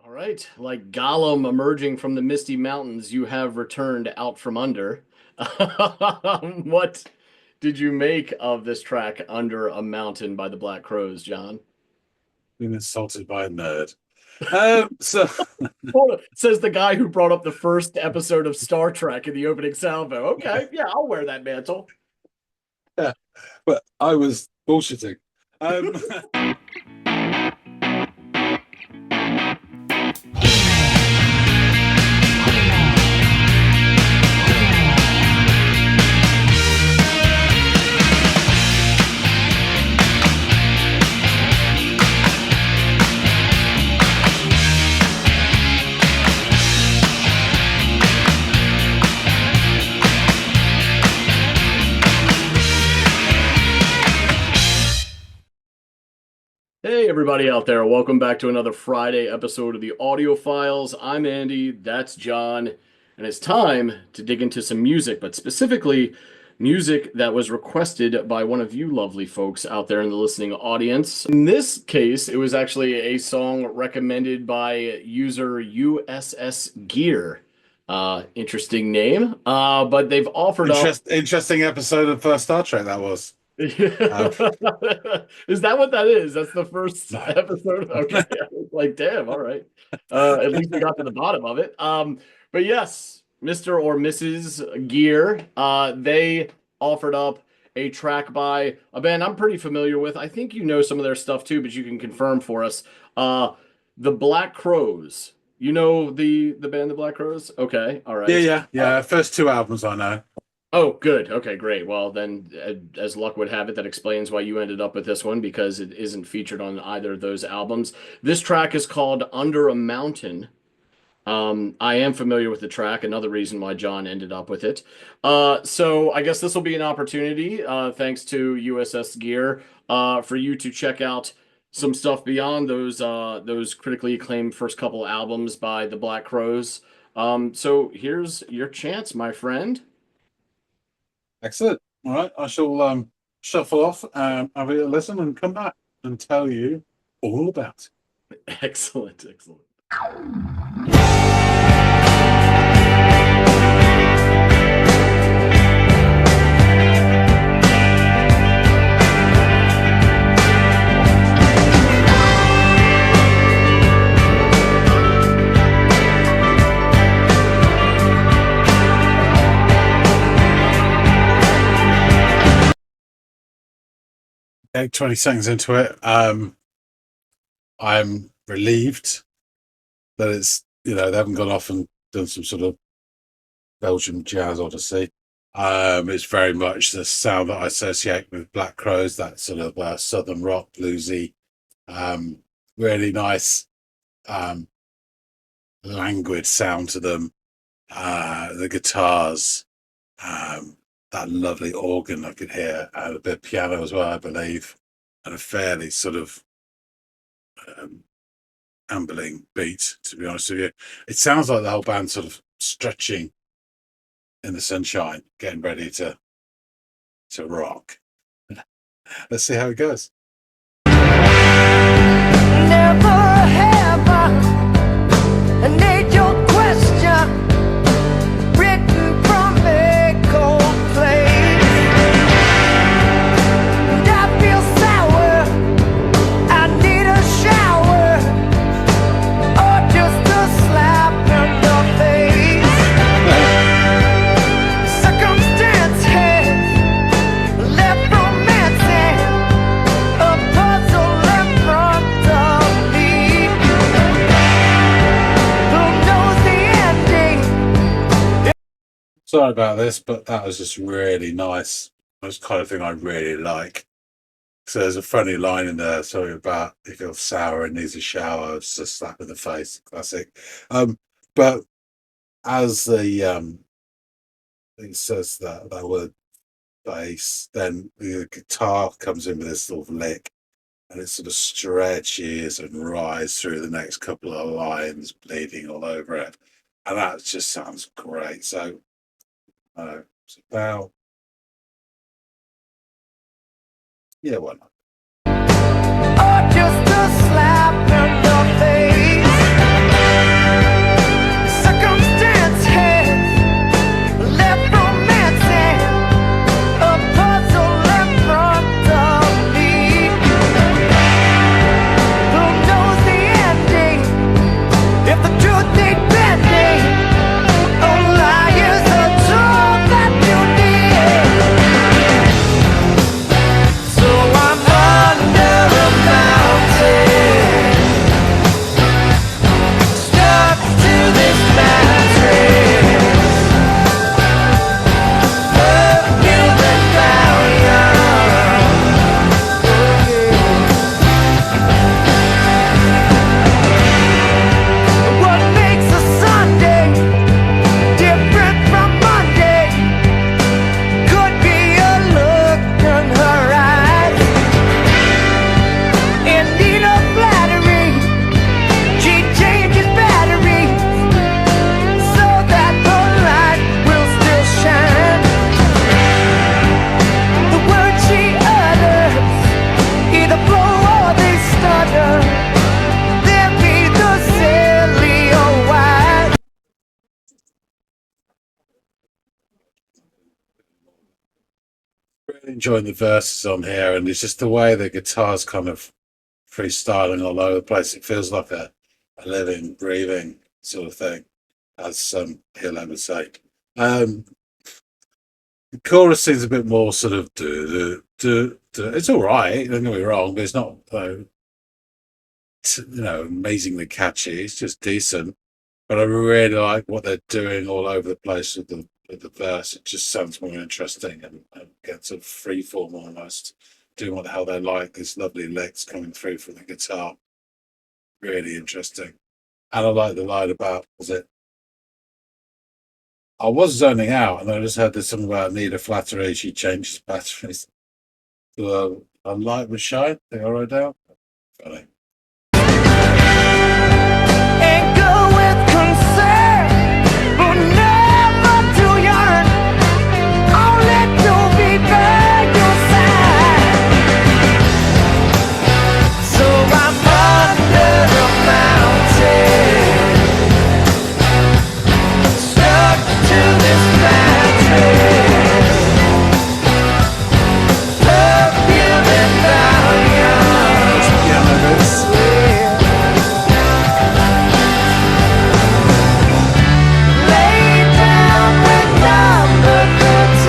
All right, like Gollum emerging from the misty mountains, you have returned out from under. What did you make of this track, Under a Mountain by the Black Crowes, John? Been insulted by a nerd. So Well, says the guy who brought up the first episode of Star Trek in the opening salvo. Okay, yeah, I'll wear that mantle. yeah, but I was bullshitting. Um, Hey, everybody out there. Welcome back to another Friday episode of the Audiophiles. I'm Andy, that's John, and it's time to dig into some music, but specifically music that was requested by one of you lovely folks out there in the listening audience. In this case, it was actually a song recommended by user USS Gear. Interesting name, but they've offered up. interesting episode of Star Trek that was. Is that what that is? That's the first No. episode. Okay, I was like, damn, all right. At least we got to the bottom of it. But yes, Mr. or Mrs. Gear, they offered up a track by a band I'm pretty familiar with. I think you know some of their stuff too, but you can confirm for us. The Black Crowes. You know the band The Black Crowes? Okay, all right. Yeah. First two albums I know. Oh, good. Okay, great. Well, then, as luck would have it, that explains why you ended up with this one because it isn't featured on either of those albums. This track is called Under a Mountain. I am familiar with the track, another reason why John ended up with it. So I guess this will be an opportunity, thanks to USS Gear, for you to check out some stuff beyond those critically acclaimed first couple albums by the Black Crowes. So here's your chance, my friend. Excellent. All right, I shall shuffle off, have a listen, and come back and tell you all about it. Excellent, excellent. Okay, 20 seconds into it. I'm relieved that they haven't gone off and done some sort of Belgian jazz odyssey. It's very much the sound that I associate with Black Crowes, that sort of southern rock, bluesy, really nice, languid sound to them. The guitars, that lovely organ I could hear, and a bit of piano as well, I believe, and a fairly sort of ambling beat, to be honest with you. It sounds like the whole band sort of stretching in the sunshine, getting ready to rock. Let's see how it goes. Never have I need your question written from a cold place. And I feel sour, I need a shower, or just a slap in the face. Circumstances left romancing, a puzzle in front of me. Who knows the ending? Sorry about this, but that was just really nice. That's the kind of thing I really like. So there's a funny line in there, sorry about he feels sour and needs a shower. It's just a slap in the face, classic. But as the it says that word bass, then the guitar comes in with this sort of lick, and it sort of stretches and rises through the next couple of lines, bleeding all over it, and that just sounds great. So, it's about why not? Or just a slap in the face. enjoying the verses on here, and it's just the way the guitar's kind of freestyling all over the place. It feels like a living, breathing sort of thing, as he'll ever say. The chorus seems a bit more sort of it's all right, don't get me wrong, but it's not amazingly catchy. It's just decent. But I really like what they're doing all over the place with the verse. It just sounds more interesting and gets sort of freeform almost, doing what the hell they like. These lovely licks coming through from the guitar. Really interesting. And I like the line about, I was zoning out and I just heard this something about need a flattery, she changes batteries. So a light was shine, I think I wrote down. Funny. And go with concern, but never too young. Only to be by your side. So I'm under a mountain, stuck to this mattress, perfume and volume. Piano bits. Lay down with number 13.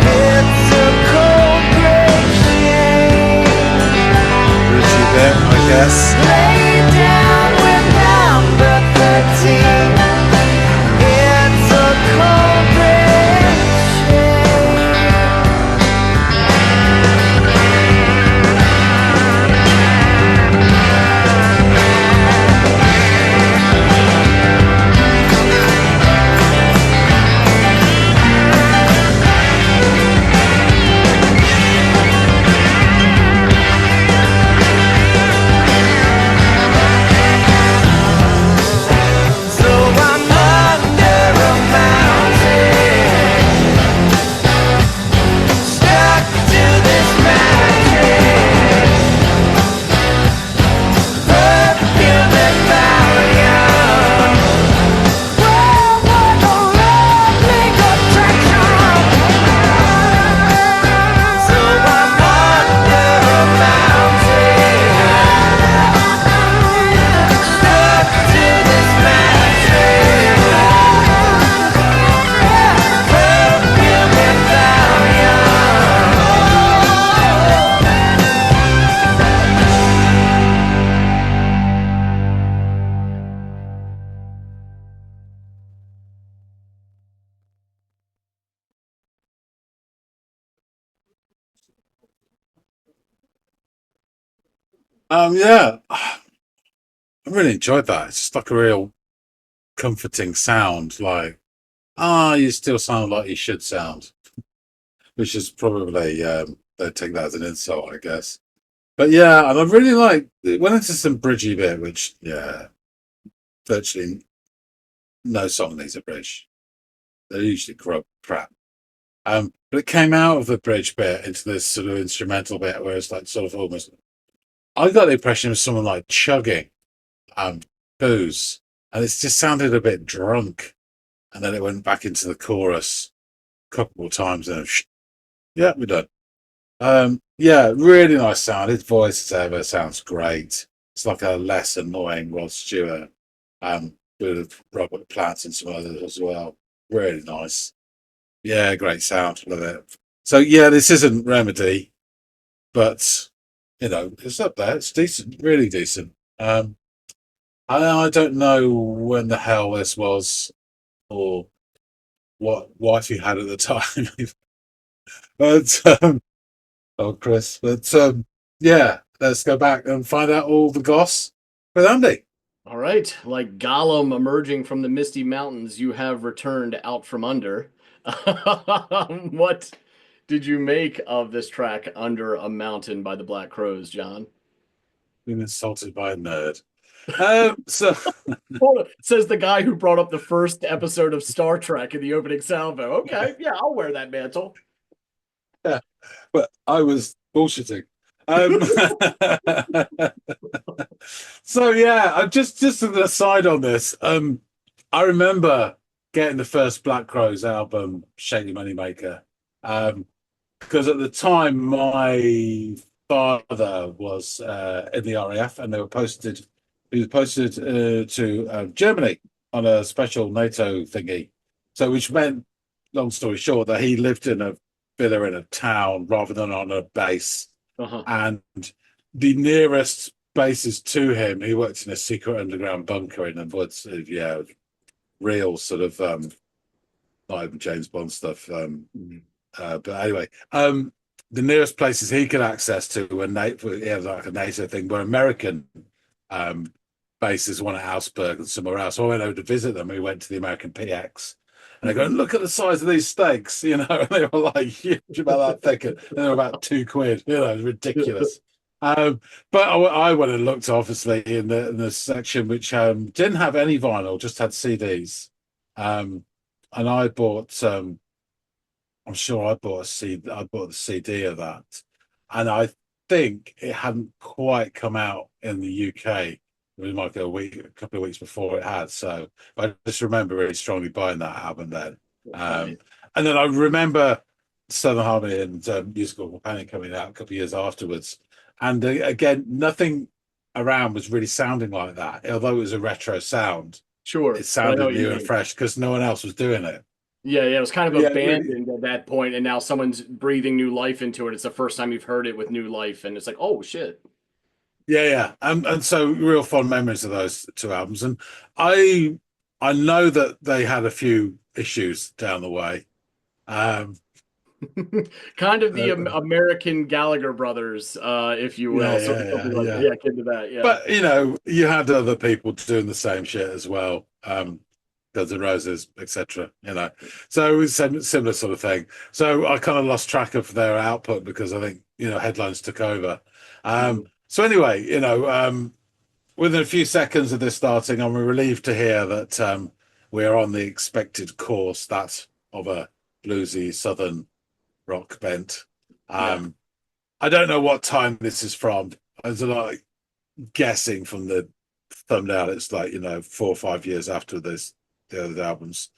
It's a cold gray shade. Richie bit, I guess. Lay down with number 13. It's a cold gray shade. So I'm under a mountain, stuck to this mattress, perfume and volume. Well, what a lovely attraction. So I'm under a mountain, stuck to this mattress, perfume and Yeah, I really enjoyed that. It's just like a real comforting sound. Like, you still sound like you should sound, which is probably they take that as an insult, I guess. But yeah, and I really like it went into some bridgy bit, which virtually no song needs a bridge. They're usually crap. But it came out of the bridge bit into this sort of instrumental bit where it's like sort of almost. I got the impression of someone like chugging booze, and it just sounded a bit drunk. And then it went back into the chorus a couple more times, and yeah, we're done. Yeah, really nice sound. His voice as ever sounds great. It's like a less annoying Rod Stewart, with Robert Plant and some others as well. Really nice. Yeah, great sound. Love it. So yeah, this isn't Remedy, but it's up there. It's decent, really decent. I don't know when the hell this was or what wife you had at the time, but Chris. But yeah, let's go back and find out all the goss with Andy. All right, like Gollum emerging from the misty mountains, you have returned out from under. What did you make of this track, Under a Mountain by the Black Crowes, John? Been insulted by a nerd. So Says the guy who brought up the first episode of Star Trek in the opening salvo. Okay, yeah, I'll wear that mantle. yeah, but I was bullshitting. So yeah, just an aside on this. I remember getting the first Black Crowes album, Shady Moneymaker, because at the time my father was in the RAF, and he was posted to Germany on a special NATO thingy. So, which meant, long story short, that he lived in a villa in a town rather than on a base. Uh-huh. And the nearest bases to him, he worked in a secret underground bunker in the woods. Yeah, real sort of not even James Bond stuff. But anyway, the nearest places he could access to were like a NATO thing, were American um, bases, one at Augsburg and somewhere else. So I went over to visit them. We went to the American PX. And they go, look at the size of these steaks, and they were like huge, about that thick, and they were about £2, it was ridiculous. But I went and looked, obviously, in the section which didn't have any vinyl, just had CDs. And I bought I'm sure I bought I bought the CD of that, and I think it hadn't quite come out in the UK. It was like a couple of weeks before it had. So I just remember really strongly buying that album then. Right. And then I remember Southern Harmony and Musical Companion coming out a couple of years afterwards. And again, nothing around was really sounding like that. Although it was a retro sound, Sure. it I know sounded what you new and mean. fresh because no one else was doing it. Yeah, it was kind of Yeah, really. abandoned at that point, and now someone's breathing new life into it. It's the first time you've heard it with new life, and it's like, oh shit. Yeah. And so real fond memories of those two albums. And I I know that they had a few issues down the way. Um, Kind of the uh, American Gallagher brothers, if you will. So something like that. yeah. Yeah, akin to that. Yeah. But you had other people doing the same shit as well. Guns N' Roses, etc. So it was similar sort of thing. So I kind of lost track of their output because I think headlines took over. Mhm. So anyway, within a few seconds of this starting, I'm relieved to hear that we're on the expected course, that of a bluesy southern rock bent. Yeah. I don't know what time this is from. I was like guessing from the thumbnail, it's like 4 or 5 years after the other albums.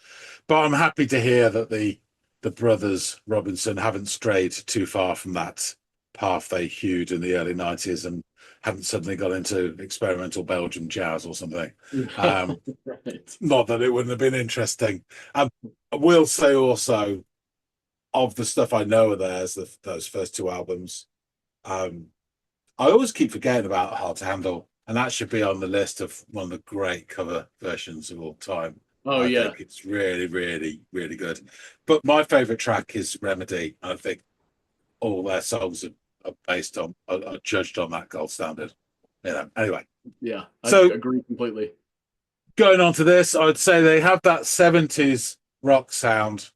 But I'm happy to hear that the brothers Robinson haven't strayed too far from that path they hewed in the early 90s and haven't suddenly got into experimental Belgian jazz or something. Right. Not that it wouldn't have been interesting. I will say also, of the stuff I know of theirs, those first two albums, um, I always keep forgetting about Hard to Handle, and that should be on the list of one of the great cover versions of all time. Oh I yeah. think it's really, really, really good. But my favorite track is Remedy, and I think all their songs are based on, are judged on that gold standard. Anyway, Yeah. I so agree completely. going on to this, I would say they have that 70s rock sound,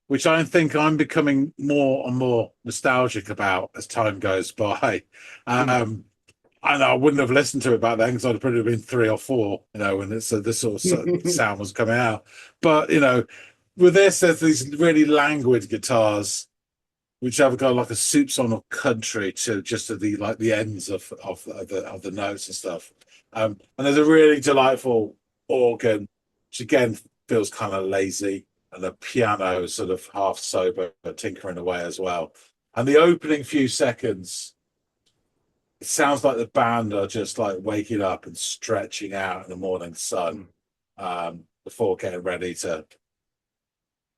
which I think I'm becoming more and more nostalgic about as time goes by. Mhm. And I wouldn't have listened to it back then because I'd have probably been 3 or 4, when this sort of sound was coming out. But with this, there's these really languid guitars, which have got like a soupçon of country to just at the ends of the notes and stuff. And there's a really delightful organ, which again feels kind of lazy, and the piano sort of half sober, but tinkering away as well. And the opening few seconds, it sounds like the band are just like waking up and stretching out in the morning sun before getting ready to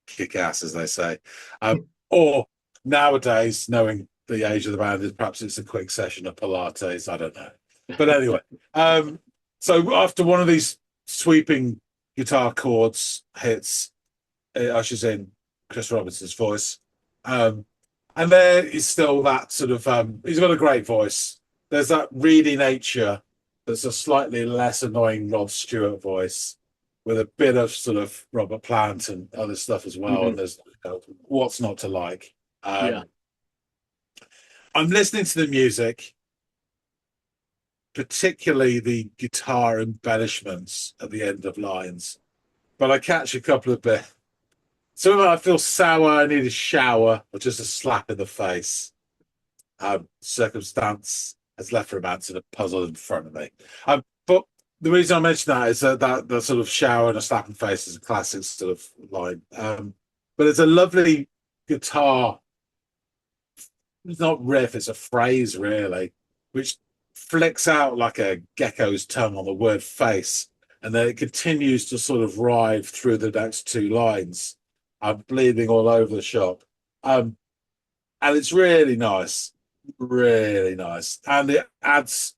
kick ass, as they say. Or nowadays, knowing the age of the band, is perhaps it's a quick session of Pilates. I don't know. But anyway, so after one of these sweeping guitar chords hits, it ushers in Chris Robinson's voice. And there is still that sort of, he's got a great voice. There's that reedy nature that's a slightly less annoying Rod Stewart voice with a bit of sort of Robert Plant and other stuff as well. And Mhm. there's what's not to like. Yeah. I'm listening to the music, particularly the guitar embellishments at the end of lines, but I catch a couple of bit. Some of it I feel sour, I need a shower, or just a slap in the face. Circumstance has left romance in a puzzle in front of me. But the reason I mention that is that the sort of shower and a slap in the face is a classic sort of line. But it's a lovely guitar it's not riff, it's a phrase really, which flicks out like a gecko's tongue on the word face, and then it continues to sort of ride through the next two lines. I'm bleeding all over the shop. Um, and it's really nice. And it adds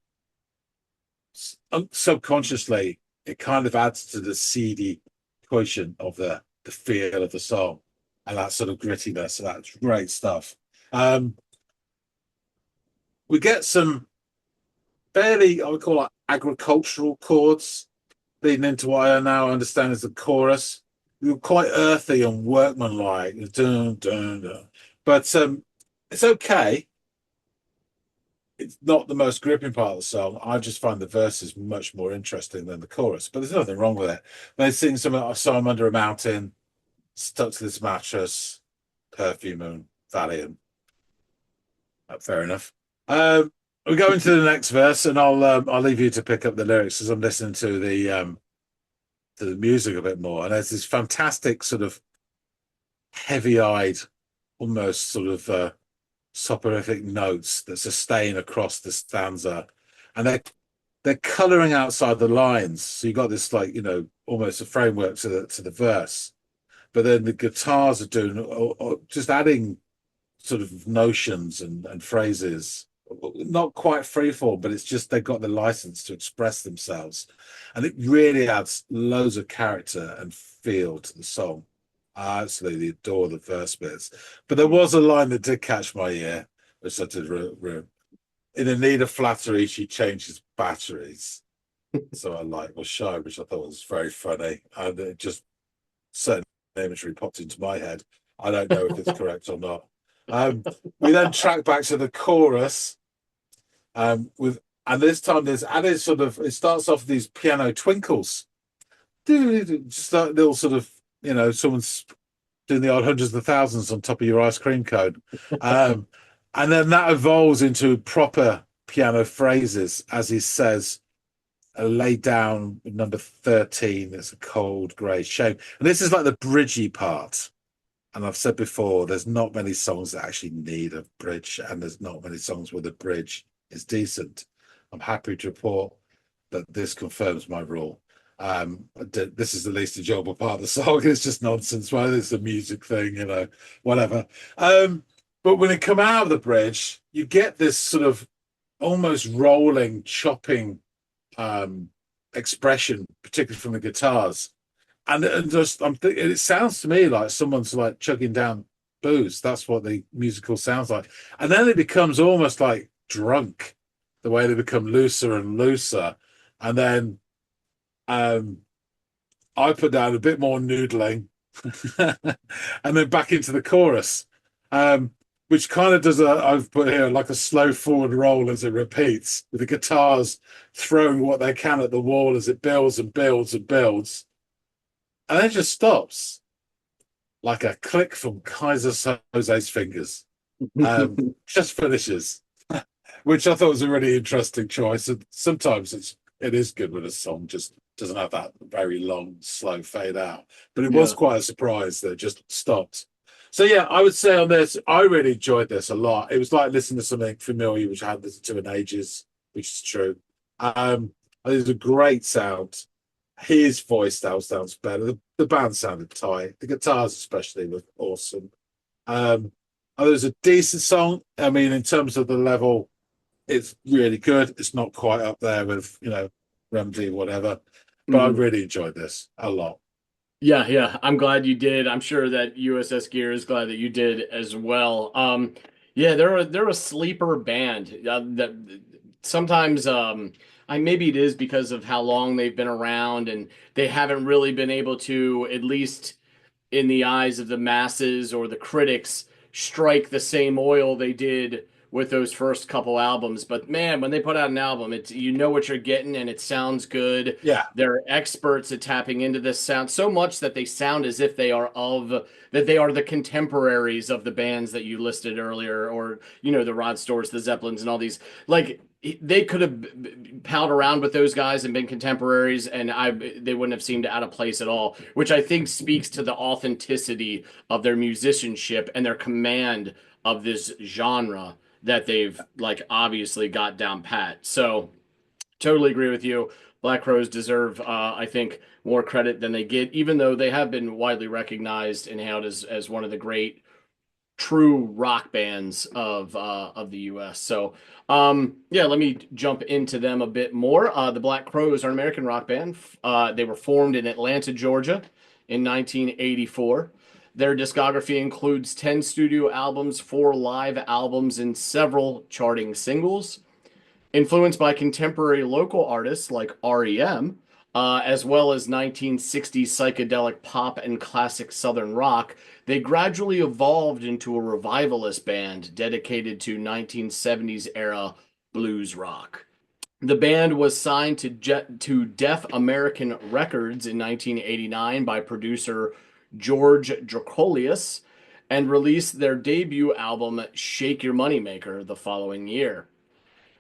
subconsciously, it kind of adds to the seedy quotient of the feel of the song and that sort of grittiness. So that's great stuff. Um, we get some fairly, I would call it agricultural chords leading into what I now understand as the chorus. You're quite earthy and workmanlike, dun, dun, dun. But it's okay. It's not the most gripping part of the song. I just find the verses much more interesting than the chorus. But there's nothing wrong with it. They sing something, so I'm under a mountain, stuck to this mattress, perfume and Valium. Fair enough. We go into the next verse, and I'll leave you to pick up the lyrics as I'm listening to the music a bit more. And there's this fantastic sort of heavy-eyed, almost sort of soporific notes that sustain across the stanza, and they're coloring outside the lines. So you got this like almost a framework to the verse, but then the guitars are doing or just adding sort of notions and phrases, not quite freeform, but it's just they've got the license to express themselves, and it really adds loads of character and feel to the song. I absolutely adore the verse bits, but there was a line that did catch my ear, which I did. In a need of flattery, she changes batteries. So I was shy, which I thought was very funny, and it just certain imagery popped into my head. I don't know if it's correct or not. We then track back to the chorus, and this time there's added sort of, it starts off with these piano twinkles, just a little sort of, someone's doing the odd hundreds of thousands on top of your ice cream cone, and then that evolves into proper piano phrases, as he says, lay down number 13, it's a cold grey shame. And this is like the bridgy part. And I've said before, there's not many songs that actually need a bridge, and there's not many songs where the bridge is decent. I'm happy to report that this confirms my rule. This is the least enjoyable part of the song. It's just nonsense. Well, it's a music thing, whatever. But when it come out of the bridge, you get this sort of almost rolling, chopping expression, particularly from the guitars. And just it sounds to me like someone's like chugging down booze. That's what the musical sounds like. And then it becomes almost like drunk, the way they become looser and looser. And then I put down a bit more noodling and then back into the chorus, which kind of does I've put here like a slow forward roll as it repeats, with the guitars throwing what they can at the wall as it builds and builds and builds. And then it just stops like a click from Kaiser Jose's fingers. Just finishes, which I thought was a really interesting choice. And sometimes it is good when a song just doesn't have that very long, slow fade out. But it was quite a surprise that it just stopped. So yeah, I would say on this, I really enjoyed this a lot. It was like listening to something familiar, which I hadn't listened to in ages, which is true. I think it's a great sound. His voice style sounds better. The band sounded tight. The guitars especially were awesome. It was a decent song. I mean, in terms of the level, it's really good. It's not quite up there with, Remedy, whatever. But I really enjoyed this a lot. Yeah. I'm glad you did. I'm sure that USS Gear is glad that you did as well. Yeah, they're a sleeper band that sometimes maybe it is because of how long they've been around and they haven't really been able to, at least in the eyes of the masses or the critics, strike the same oil they did with those first couple albums. But man, when they put out an album, it's what you're getting and it sounds good. Yeah. They're experts at tapping into this sound so much that they sound as if they are the contemporaries of the bands that you listed earlier, or the Rod Stewarts, the Zeppelins, and all these. Like, they could have palled around with those guys and been contemporaries, and they wouldn't have seemed out of place at all, which I think speaks to the authenticity of their musicianship and their command of this genre that they've like obviously got down pat. So totally agree with you. Black Crowes deserve, I think, more credit than they get, even though they have been widely recognized and hailed as one of the great true rock bands of the U.S. So, yeah, let me jump into them a bit more. The Black Crowes are an American rock band. They were formed in Atlanta, Georgia, in 1984. Their discography includes 10 studio albums, 4 live albums, and several charting singles. Influenced by contemporary local artists like REM, as well as 1960s psychedelic pop and classic Southern rock, they gradually evolved into a revivalist band dedicated to 1970s era blues rock. The band was signed to Def American Records in 1989 by producer George Drakoulias and released their debut album Shake Your Moneymaker the following year.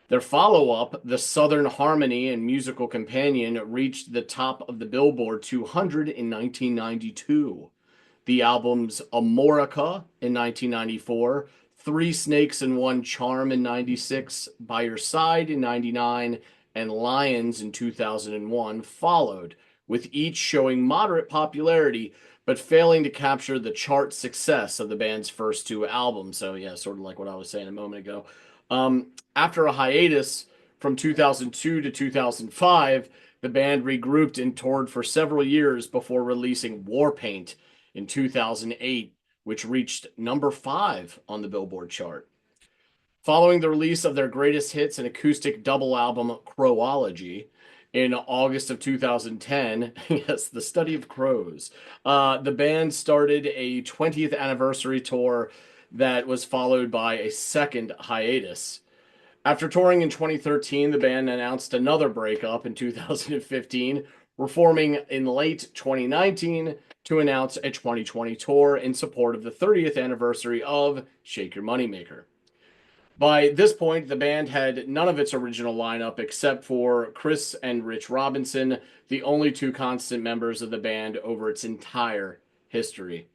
Their follow-up, The Southern Harmony and Musical Companion, reached the top of the Billboard 200 in 1992. The albums Amorica in 1994, Three Snakes and One Charm in 96, By Your Side in 99, and Lions in 2001 followed, with each showing moderate popularity but failing to capture the chart success of the band's first 2 albums. So yeah, sort of like what I was saying a moment ago. After a hiatus from 2002 to 2005, the band regrouped and toured for several years before releasing Warpaint in 2008, which reached number 5 on the Billboard chart. Following the release of their greatest hits and acoustic double album Crowology in August of 2010, yes, the study of crows, the band started a 20th anniversary tour that was followed by a second hiatus. After touring in 2013, the band announced another breakup in 2015, reforming in late 2019 to announce a 2020 tour in support of the 30th anniversary of Shake Your Moneymaker. By this point, the band had none of its original lineup except for Chris and Rich Robinson, the only 2 constant members of the band over its entire history.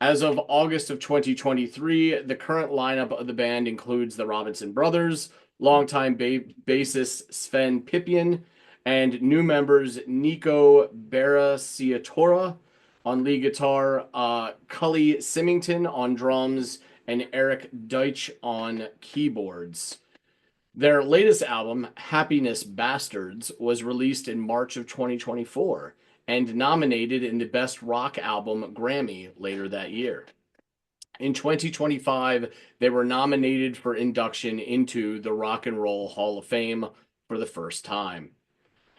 As of August of 2023, the current lineup of the band includes the Robinson brothers, longtime bassist Sven Pipien, and new members Nico Barasiatora on lead guitar, Cully Symington on drums, and Eric Deitch on keyboards. Their latest album, Happiness Bastards, was released in March of 2024 and nominated in the Best Rock Album Grammy later that year. In 2025, they were nominated for induction into the Rock and Roll Hall of Fame for the first time.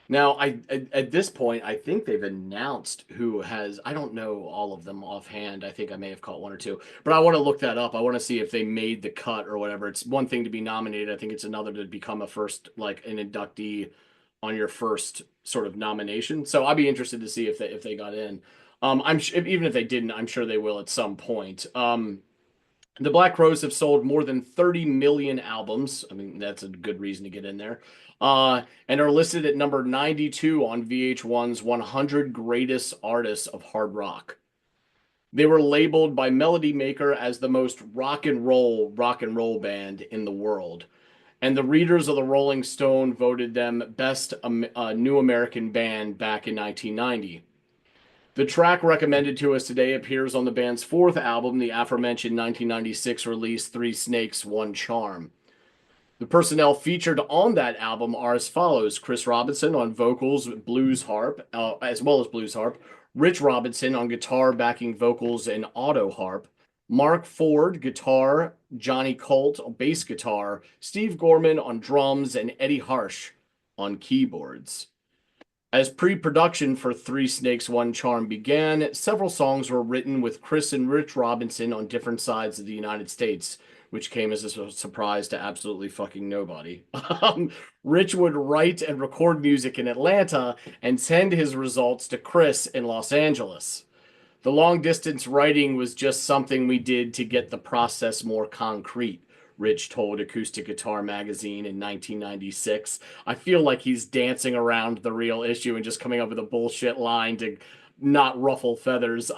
Now, at this point, I think they've announced who has. I don't know all of them offhand. I think I may have caught 1 or 2, but I want to look that up. I want to see if they made the cut or whatever. It's one thing to be nominated. I think it's another to become a first, like an inductee on your first sort of nomination. So I'd be interested to see if they got in. Even if they didn't, I'm sure they will at some point. The Black Crowes have sold more than 30 million albums. I mean, that's a good reason to get in there. And are listed at number 92 on VH1's 100 Greatest Artists of Hard Rock. They were labeled by Melody Maker as the most rock and roll band in the world. And the readers of the Rolling Stone voted them Best New American Band back in 1990. The track recommended to us today appears on the band's 4th album, the aforementioned 1996 release Three Snakes, One Charm. The personnel featured on that album are as follows: Chris Robinson on vocals, blues harp, as well as blues harp, Rich Robinson on guitar, backing vocals, and auto harp, Mark Ford, guitar, Johnny Colt on bass guitar, Steve Gorman on drums, and Eddie Harsh on keyboards. As pre-production for Three Snakes, One Charm began, several songs were written with Chris and Rich Robinson on different sides of the United States, which came as a surprise to absolutely fucking nobody. Rich would write and record music in Atlanta and send his results to Chris in Los Angeles. The long-distance writing was just something we did to get the process more concrete, Rich told Acoustic Guitar Magazine in 1996. I feel like he's dancing around the real issue and just coming up with a bullshit line to not ruffle feathers.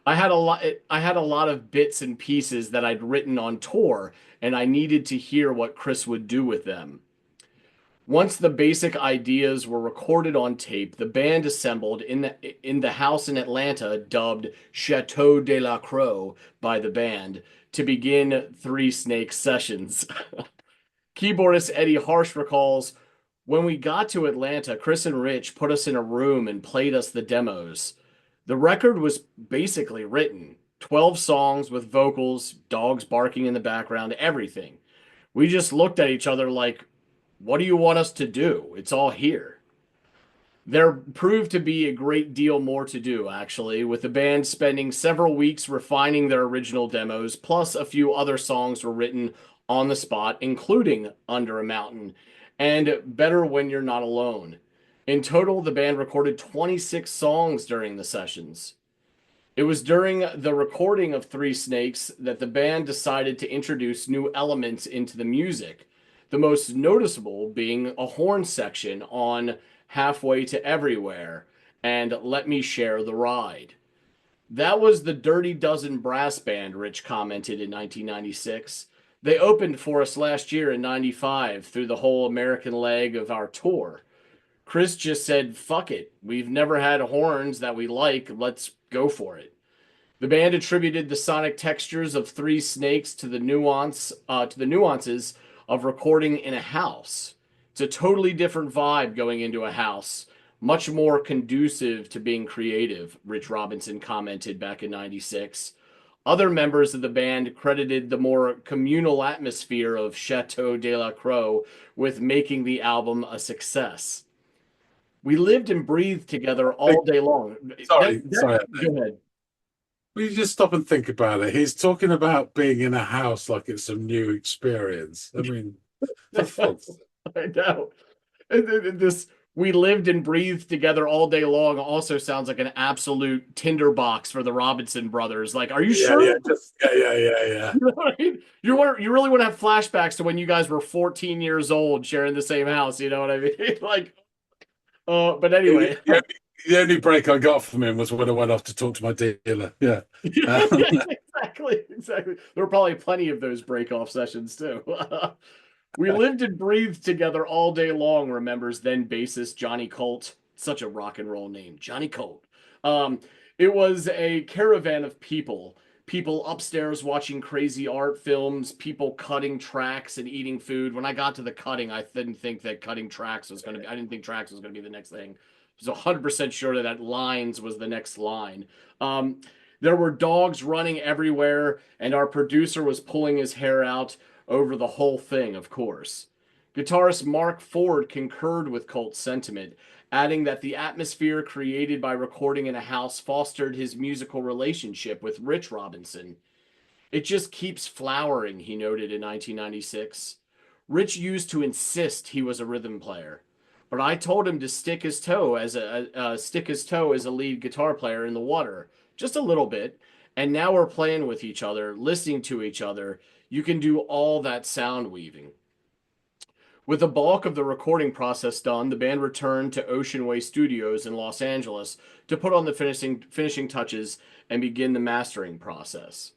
I had a lot of bits and pieces that I'd written on tour, and I needed to hear what Chris would do with them. Once the basic ideas were recorded on tape, the band assembled in the house in Atlanta dubbed Chateau de la Croix by the band to begin Three Snakes sessions. Keyboardist Eddie Harsh recalls, when we got to Atlanta, Chris and Rich put us in a room and played us the demos. The record was basically written 12 songs with vocals, dogs barking in the background, everything. We just looked at each other like, what do you want us to do? It's all here. There proved to be a great deal more to do, actually, with the band spending several weeks refining their original demos, plus a few other songs were written on the spot, including Under a Mountain and Better When You're Not Alone. In total, the band recorded 26 songs during the sessions. It was during the recording of Three Snakes that the band decided to introduce new elements into the music, the most noticeable being a horn section on Halfway to Everywhere and Let Me Share the Ride. That was the Dirty Dozen Brass Band, Rich commented in 1996. They opened for us last year in 95 through the whole American leg of our tour. Chris just said, fuck it. We've never had horns that we like. Let's go for it. The band attributed the sonic textures of Three Snakes to the nuances of recording in a house. It's a totally different vibe going into a house, much more conducive to being creative, Rich Robinson commented back in 96. Other members of the band credited the more communal atmosphere of Chateau de la Croix with making the album a success. We lived and breathed together all day long. Sorry. Go ahead. Will you just stop and think about it? He's talking about being in a house like it's a new experience. I mean, for fuck's sake. I know. This we lived and breathed together all day long also sounds like an absolute tinderbox for the Robinson brothers. Like, are you sure? Yeah, yeah. You know what I mean? You really want to have flashbacks to when you guys were 14 years old sharing the same house. You know what I mean? Like, but anyway. The only break I got from him was when I went off to talk to my dealer. Yeah. Exactly. There were probably plenty of those break-off sessions too. We lived and breathed together all day long, remembers then bassist Johnny Colt. Such a rock and roll name, Johnny Colt. It was a caravan of people. People upstairs watching crazy art films, people cutting tracks and eating food. When I got to the cutting, I didn't think that cutting tracks was going to be, I didn't think tracks was going to be the next thing. I was 100% sure that lines was the next line. There were dogs running everywhere, and our producer was pulling his hair out over the whole thing, of course. Guitarist Mark Ford concurred with Colt's sentiment, adding that the atmosphere created by recording in a house fostered his musical relationship with Rich Robinson. It just keeps flowering, he noted in 1996. Rich used to insist he was a rhythm player, but I told him to stick his toe as a lead guitar player in the water, just a little bit. And now we're playing with each other, listening to each other. You can do all that sound weaving. With the bulk of the recording process done, the band returned to Ocean Way Studios in Los Angeles to put on the finishing touches and begin the mastering process.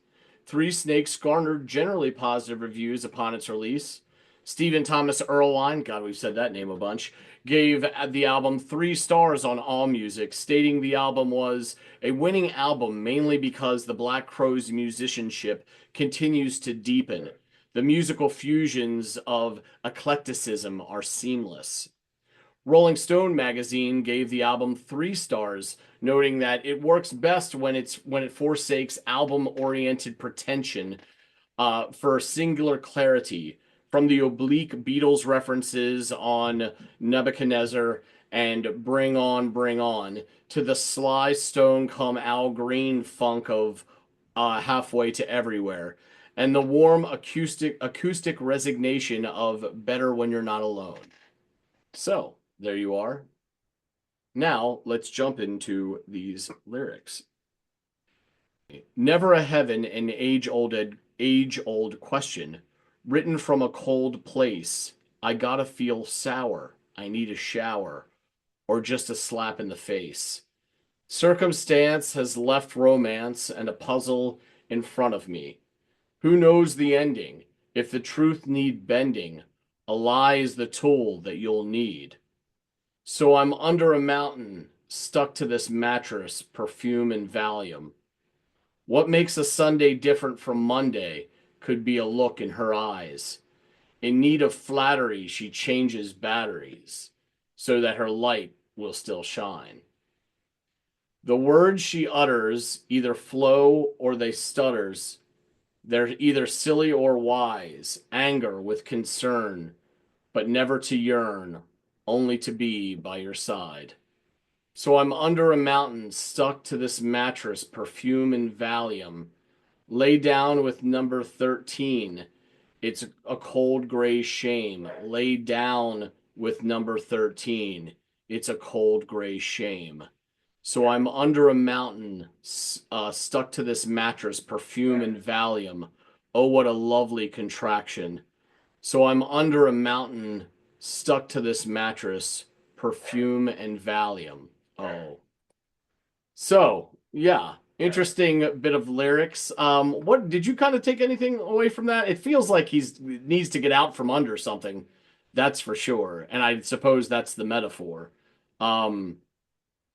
Three Snakes garnered generally positive reviews upon its release. Stephen Thomas Erlewine, God, we've said that name a bunch, gave the album 3 stars on AllMusic, stating the album was a winning album mainly because the Black Crowes' musicianship continues to deepen. The musical fusions of eclecticism are seamless. Rolling Stone magazine gave the album 3 stars, noting that it works best when it forsakes album-oriented pretension for singular clarity, from the oblique Beatles references on Nebuchadnezzar and Bring On, to the sly Stone come Al Green funk of Halfway to Everywhere, and the warm acoustic resignation of Better When You're Not Alone. So, there you are. Now, let's jump into these lyrics. Never a heaven, an age-old question, written from a cold place. I gotta feel sour. I need a shower, or just a slap in the face. Circumstance has left romance and a puzzle in front of me. Who knows the ending? If the truth need bending, a lie is the tool that you'll need. So I'm under a mountain, stuck to this mattress, perfume and Valium. What makes a Sunday different from Monday could be a look in her eyes. In need of flattery, she changes batteries so that her light will still shine. The words she utters either flow or they stutters. They're either silly or wise, anger with concern, but never to yearn, only to be by your side. So I'm under a mountain, stuck to this mattress, perfume and Valium. Lay down with number 13. It's a cold gray shame. Lay down with number 13. It's a cold gray shame. So I'm under a mountain, stuck to this mattress, perfume and Valium. Oh, what a lovely contraction. So I'm under a mountain, stuck to this mattress, perfume and Valium. Oh. So, yeah, interesting bit of lyrics. What did you kind of take anything away from that? It feels like he's needs to get out from under something. That's for sure. And I suppose that's the metaphor.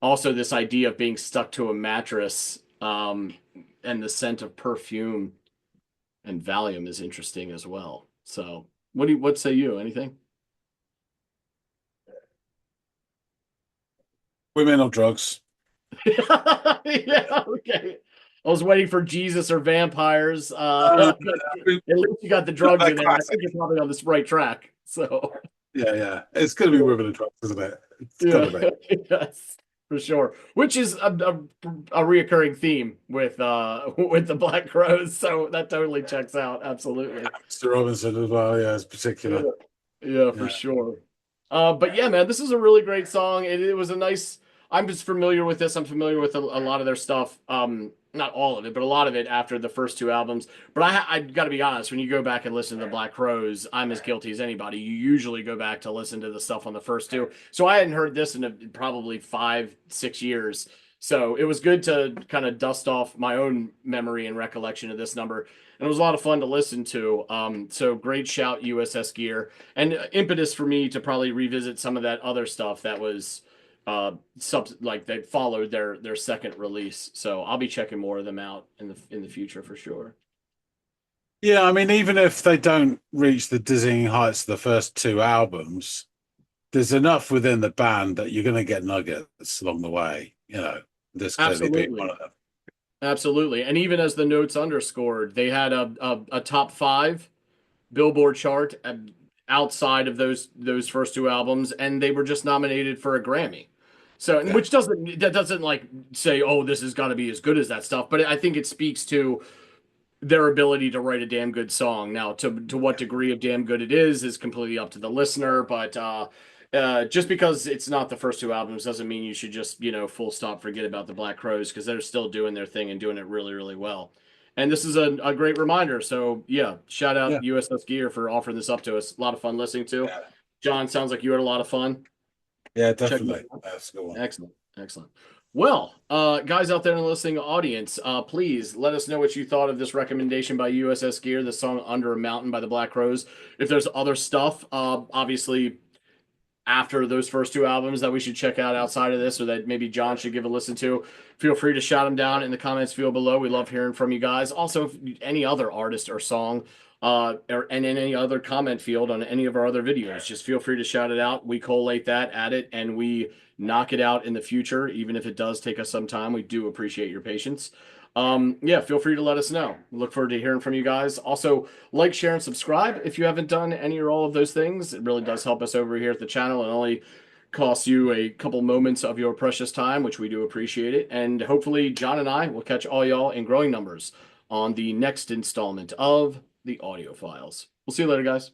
Also this idea of being stuck to a mattress, and the scent of perfume and Valium is interesting as well. So, what say you? Anything? Women or drugs? Yeah, okay. I was waiting for Jesus or vampires. At least you got the drugs in there. I think you're probably on this right track. So Yeah. It's going to be women and drugs, isn't it? It's got to be. Yes, for sure. Which is a reoccurring theme with the Black Crows. So that totally checks out. Absolutely. Mr. Robinson as well, yeah, it's particular. Yeah, for sure. But yeah, man, this is a really great song. It was a nice. I'm just familiar with this. I'm familiar with a lot of their stuff. Not all of it, but a lot of it after the first two albums. But I got to be honest, when you go back and listen to the Black Crows, I'm as guilty as anybody. You usually go back to listen to the stuff on the first two. So I hadn't heard this in probably 5-6 years. So it was good to kind of dust off my own memory and recollection of this number. And it was a lot of fun to listen to. So great shout, USS Gear. And impetus for me to probably revisit some of that other stuff that was like they followed their second release. So I'll be checking more of them out in the future for sure. Yeah, I mean, even if they don't reach the dizzying heights of the first two albums, there's enough within the band that you're going to get nuggets along the way. You know, this clearly being one of them. Absolutely. And even as the notes underscored, they had a top 5 Billboard chart outside of those first two albums, and they were just nominated for a Grammy. So, Yeah. which doesn't like say, oh, this has got to be as good as that stuff, but I think it speaks to their ability to write a damn good song. Now, to what degree of damn good it is completely up to the listener, but just because it's not the first two albums doesn't mean you should just, full stop forget about the Black Crows, because they're still doing their thing and doing it really, really well. And this is a great reminder. So, yeah, shout out USS Gear for offering this up to us. A lot of fun listening to. Yeah. John, sounds like you had a lot of fun. Yeah, definitely. That's a good one. Excellent. Well, guys out there in the listening audience, please let us know what you thought of this recommendation by USS Gear, the song Under a Mountain by the Black Crows. If there's other stuff, obviously, after those first two albums that we should check out outside of this, or that maybe John should give a listen to, feel free to shout them down in the comments field below. We love hearing from you guys. Also, any other artist or song, and in any other comment field on any of our other videos, just feel free to shout it out. We collate that, add it, and we knock it out in the future, even if it does take us some time. We do appreciate your patience. Yeah, feel free to let us know. Look forward to hearing from you guys. Also, like, share, and subscribe if you haven't done any or all of those things. It really does help us over here at the channel. It only costs you a couple moments of your precious time, which we do appreciate it. And hopefully John and I will catch all y'all in growing numbers on the next installment of the Audiophiles. We'll see you later, guys.